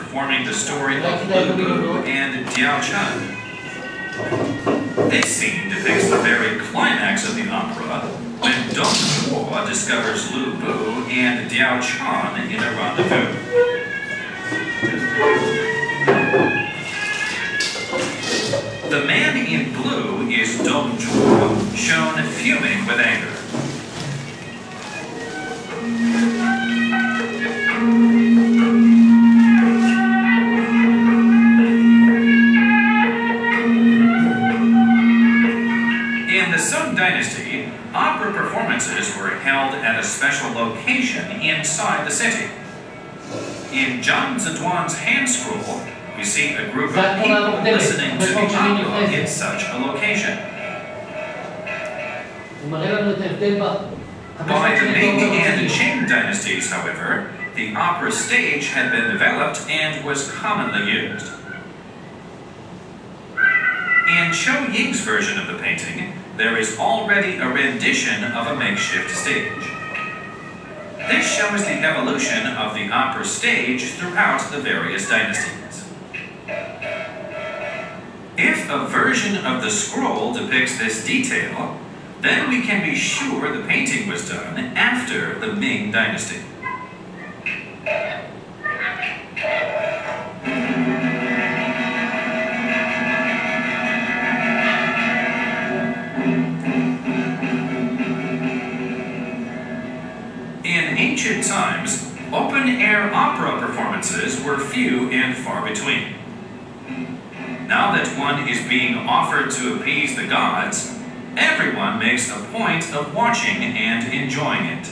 performing the story of Lu Bu and Diao Chan. This scene depicts the very climax of the opera, when Dong Zhuo discovers Lu Bu and Diao Chan in a rendezvous. The man in blue is Dong Zhuo, shown fuming with anger. In the Song Dynasty, opera performances were held at a special location inside the city. In Zhang Ziduan's hand scroll, we see a group of people listening to the opera in such a location. By the Ming and Qing dynasties, however, the opera stage had been developed and was commonly used. In Qiu Ying's version of the painting, there is already a rendition of a makeshift stage. This shows the evolution of the opera stage throughout the various dynasties. If a version of the scroll depicts this detail, then we can be sure the painting was done after the Ming Dynasty. In ancient times, open-air opera performances were few and far between. Now that one is being offered to appease the gods, everyone makes a point of watching and enjoying it.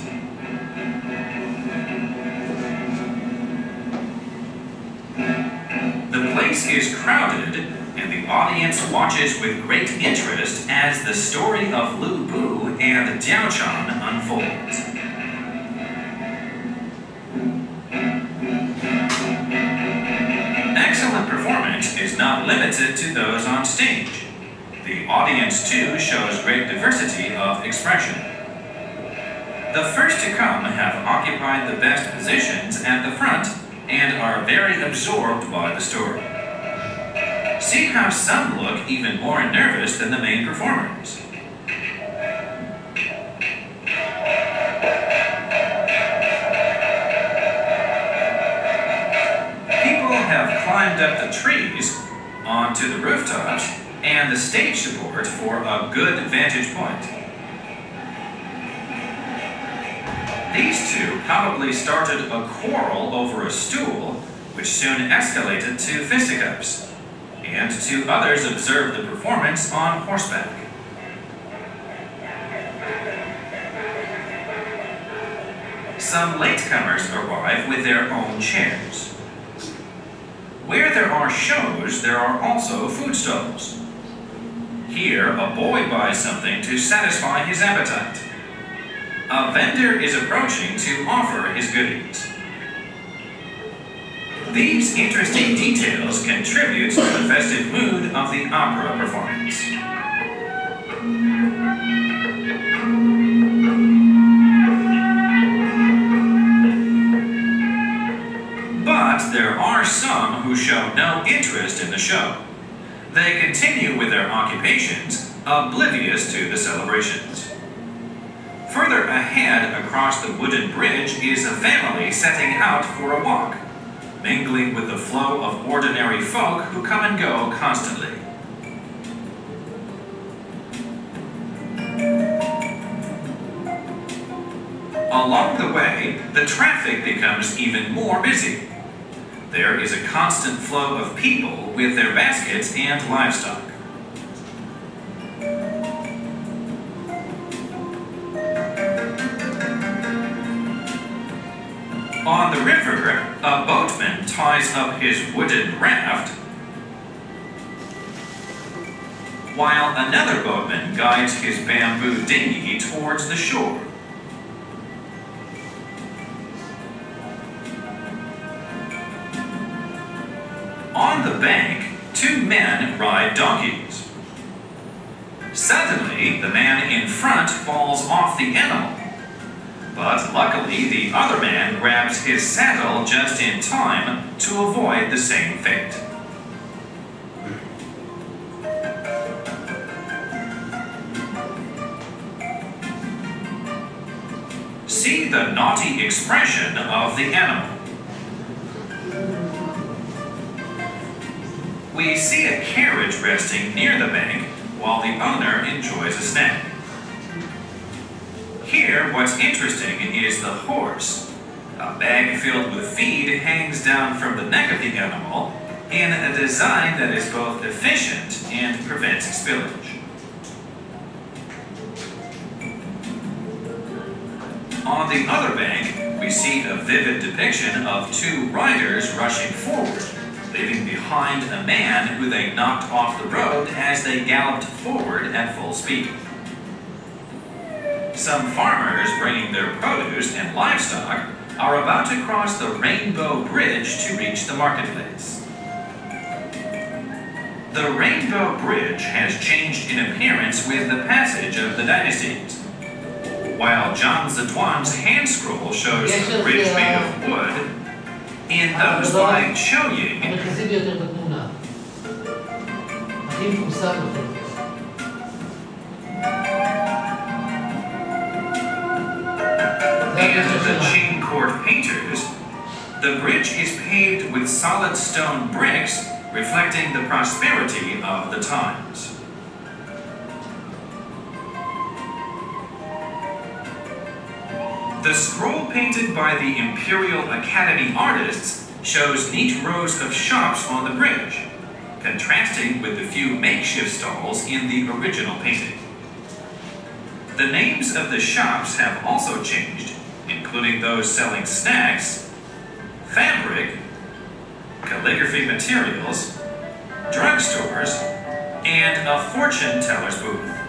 The place is crowded, and the audience watches with great interest as the story of Lu Bu and Diao Chan unfolds. Excellent performance is not limited to those on stage. The audience, too, shows great diversity of expression. The first to come have occupied the best positions at the front and are very absorbed by the story. See how some look even more nervous than the main performers. People have climbed up the trees, onto the rooftops, and the stage support for a good vantage point. These two probably started a quarrel over a stool, which soon escalated to fisticuffs, and two others observed the performance on horseback. Some latecomers arrive with their own chairs. Where there are shows, there are also food stalls. Here, a boy buys something to satisfy his appetite. A vendor is approaching to offer his goodies. These interesting details contribute to the festive mood of the opera performance. But there are some who show no interest in the show. They continue with their occupations, oblivious to the celebrations. Further ahead, across the wooden bridge, is a family setting out for a walk, mingling with the flow of ordinary folk who come and go constantly. Along the way, the traffic becomes even more busy. There is a constant flow of people with their baskets and livestock. On the river, a boatman ties up his wooden raft, while another boatman guides his bamboo dinghy towards the shore. On the bank, two men ride donkeys. Suddenly, the man in front falls off the animal. But luckily, the other man grabs his saddle just in time to to avoid the same fate. See the naughty expression of the animal. We see a carriage resting near the bank while the owner enjoys a snack. Here, what's interesting is the horse. A bag filled with feed hangs down from the neck of the animal in a design that is both efficient and prevents spillage. On the other bank, we see a vivid depiction of two riders rushing forward, leaving behind a man who they knocked off the road as they galloped forward at full speed. Some farmers bringing their produce and livestock are about to cross the Rainbow Bridge to reach the marketplace. The Rainbow Bridge has changed in appearance with the passage of the dynasties. While Zhang Zedong's hand scroll shows the bridge made of wood, in those by Qiu Ying, and the Qing court painters, the bridge is paved with solid stone bricks, reflecting the prosperity of the times. The scroll painted by the Imperial Academy artists shows neat rows of shops on the bridge, contrasting with the few makeshift stalls in the original painting. The names of the shops have also changed, including those selling snacks, fabric, calligraphy materials, drugstores, and a fortune teller's booth.